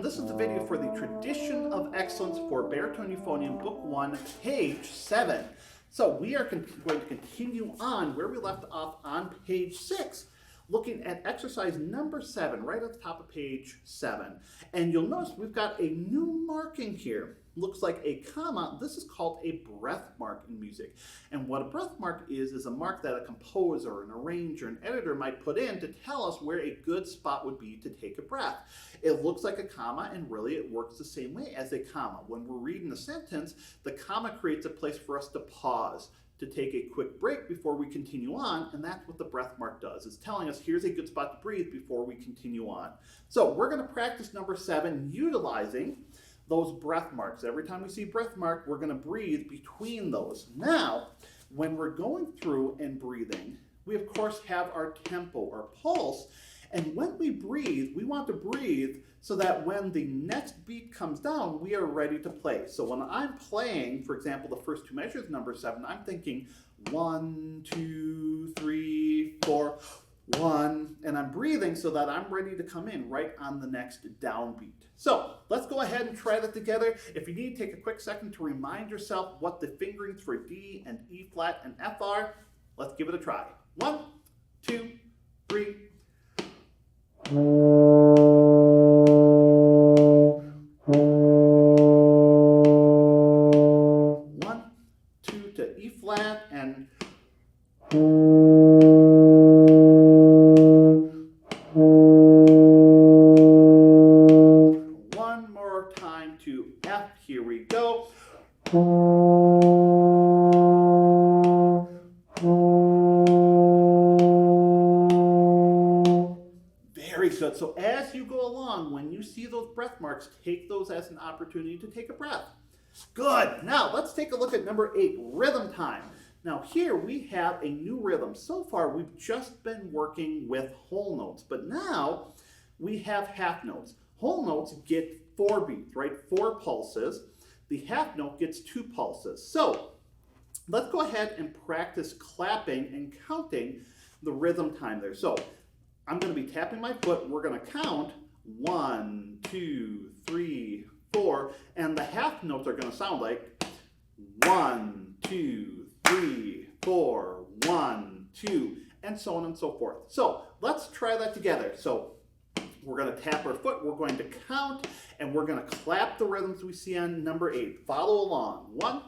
this is the video for the Tradition of Excellence for Baritone Euphonium, Book 1, page 7. So we are going to continue on where we left off on page 6, looking at exercise number 7, right at the top of page 7. And you'll notice we've got a new marking here. Looks like a comma. This is called a breath mark in music. And what a breath mark is a mark that a composer, an arranger, an editor might put in to tell us where a good spot would be to take a breath. It looks like a comma, and really it works the same way as a comma. When we're reading a sentence, the comma creates a place for us to pause, to take a quick break before we continue on, and that's what the breath mark does. It's telling us here's a good spot to breathe before we continue on. So we're going to practice number 7 utilizing those breath marks. Every time we see breath mark, we're going to breathe between those. Now, when we're going through and breathing, we of course have our tempo or pulse, and when we breathe, we want to breathe so that when the next beat comes down, we are ready to play. So when I'm playing, for example, the first two measures, number 7, I'm thinking 1, 2, 3, 4, 1, and I'm breathing so that I'm ready to come in right on the next downbeat. So let's go ahead and try that together. If you need, take a quick second to remind yourself what the fingerings for D and E flat and F are. Let's give it a try. 1, 2, 3. 1, 2 to E flat and one more time to F. Here we go. Very good. So as you go along, when you see those breath marks, take those as an opportunity to take a breath. Good. Now let's take a look at number 8, rhythm time. Now here we have a new rhythm. So far we've just been working with whole notes, but now we have half notes. Whole notes get 4 beats, right? 4 pulses. The half note gets 2 pulses. So let's go ahead and practice clapping and counting the rhythm time there. So I'm going to be tapping my foot. We're going to count 1, 2, 3, 4, and the half notes are going to sound like 1, 2, 3, 4, 1, 2, and so on and so forth. So let's try that together. So we're going to tap our foot, we're going to count, and we're going to clap the rhythms we see on number 8. Follow along. 1,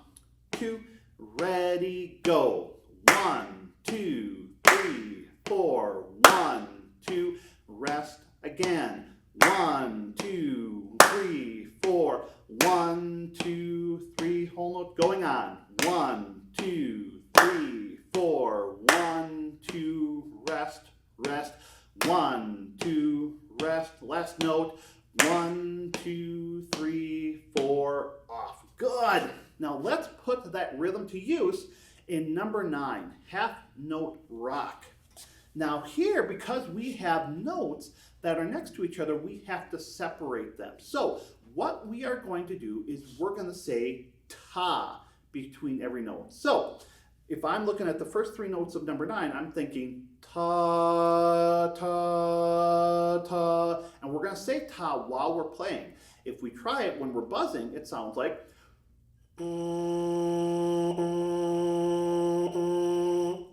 2, ready, go. 1, 2, 3, 4, 1, 2, rest again. 1, 2, 3, 4, 1, 2, 3, whole note going on. 1, 2, 3, 4, 1, 2, rest, rest. 1, 2, rest, last note. 1, 2, 3, 4, off. Good. Now let's put that rhythm to use in number 9, half note rock. Now here, because we have notes that are next to each other, we have to separate them. So what we are going to do is we're going to say ta between every note. So if I'm looking at the first 3 notes of number 9, I'm thinking ta, ta, ta, and we're going to say ta while we're playing. If we try it when we're buzzing, it sounds like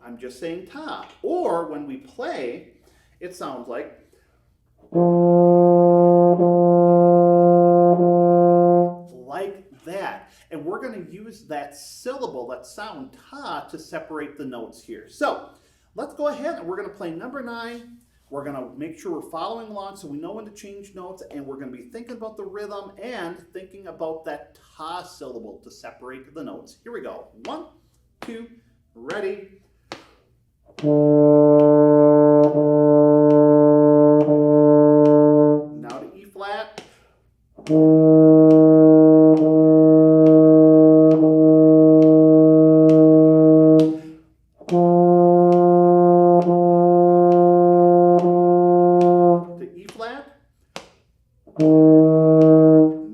I'm just saying ta. Or when we play, it sounds like that. And we're going to use that syllable, that sound ta, to separate the notes here. So let's go ahead and we're going to play number 9. We're going to make sure we're following along so we know when to change notes, and we're going to be thinking about the rhythm and thinking about that ta syllable to separate the notes. Here we go. 1, 2, ready. Now to E flat.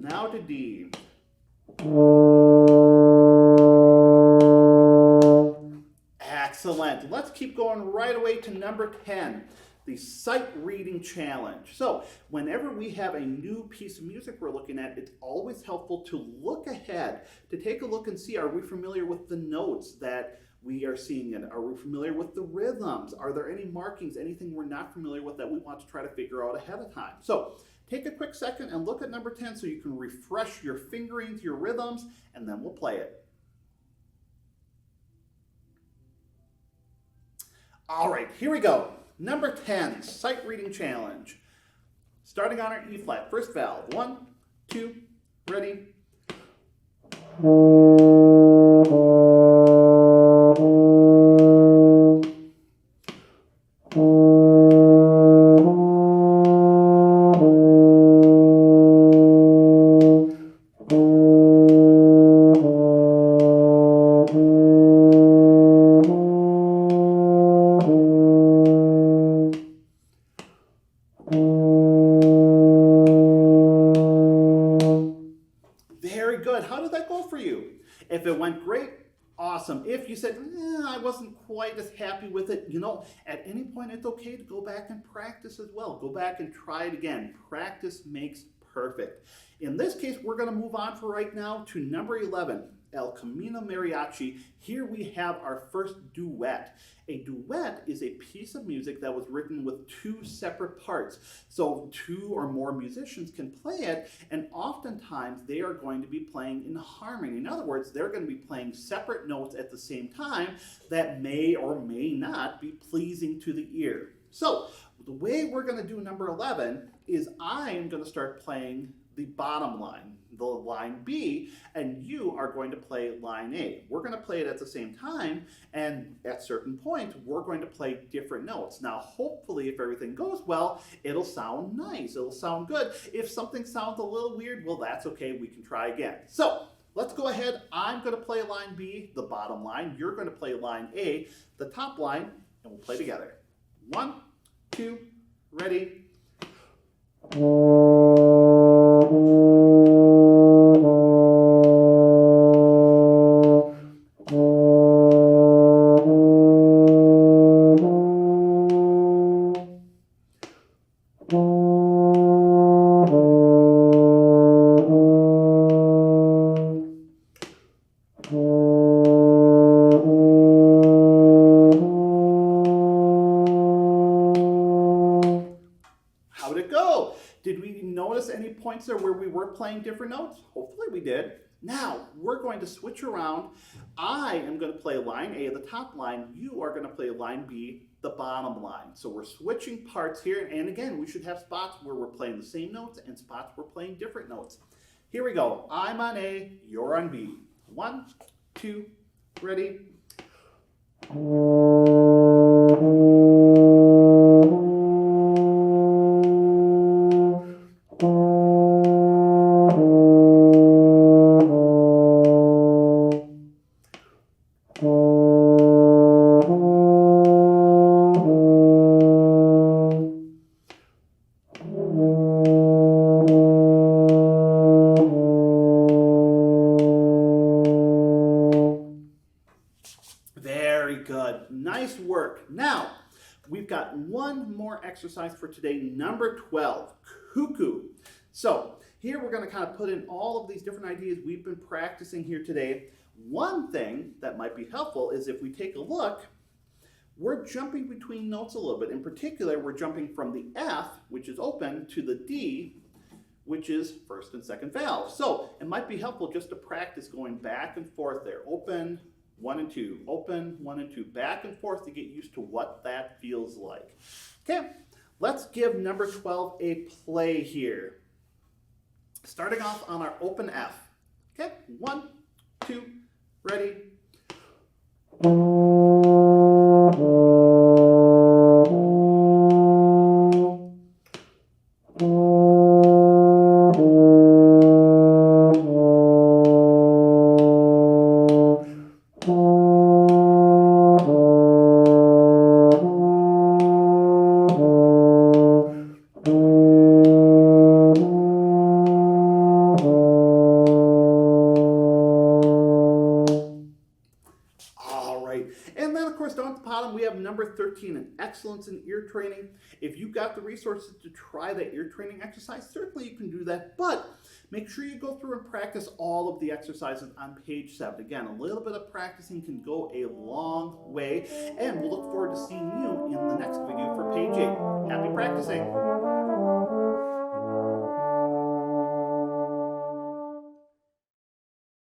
Now to D. Excellent. Let's keep going right away to number 10. the sight reading challenge. So whenever we have a new piece of music we're looking at, it's always helpful to look ahead, to take a look and see, are we familiar with the notes that we are seeing in it? Are we familiar with the rhythms? Are there any markings, anything we're not familiar with that we want to try to figure out ahead of time? So take a quick second and look at number 10 so you can refresh your fingerings, your rhythms, and then we'll play it. All right, here we go. Number 10, sight reading challenge. Starting on our E flat, first valve. 1, 2, ready. Very good. How did that go for you? If it went great, awesome. If you said, I wasn't quite as happy with it, at any point it's okay to go back and practice as well. Go back and try it again. Practice makes perfect. In this case, we're going to move on for right now to number 11, El Camino Mariachi. Here we have our first duet. A duet is a piece of music that was written with two separate parts. So two or more musicians can play it, and oftentimes they are going to be playing in harmony. In other words, they're going to be playing separate notes at the same time that may or may not be pleasing to the ear. So the way we're going to do number 11 is I am going to start playing the bottom line, the line B, and you are going to play line A. We're going to play it at the same time, and at certain points, we're going to play different notes. Now, hopefully, if everything goes well, it'll sound nice. It'll sound good. If something sounds a little weird, well, that's okay. We can try again. So let's go ahead. I'm going to play line B, the bottom line. You're going to play line A, the top line, and we'll play together. 1, 2, ready. How'd it go? Did we notice any points there where we were playing different notes? Hopefully we did. Now, we're going to switch around. I am going to play line A, the top line. You are going to play line B, the bottom line. So we're switching parts here. And again, we should have spots where we're playing the same notes and spots where we're playing different notes. Here we go. I'm on A, you're on B. 1, 2, ready. Very good. Nice work. Now, we've got one more exercise for today, number 12, cuckoo. So here we're going to kind of put in all of these different ideas we've been practicing here today. One thing that might be helpful is if we take a look, we're jumping between notes a little bit. In particular, we're jumping from the F, which is open, to the D, which is first and second valve. So it might be helpful just to practice going back and forth there. Open, 1 and 2, open, 1 and 2, back and forth to get used to what that feels like. Okay, let's give number 12 a play here. Starting off on our open F. Okay, 1, 2, ready. right. And then, of course, down at the bottom, we have number 13, an excellence in ear training. If you've got the resources to try that ear training exercise, certainly you can do that, but make sure you go through and practice all of the exercises on page 7. Again, a little bit of practicing can go a long way, and we'll look forward to seeing you in the next video for page 8. Happy practicing!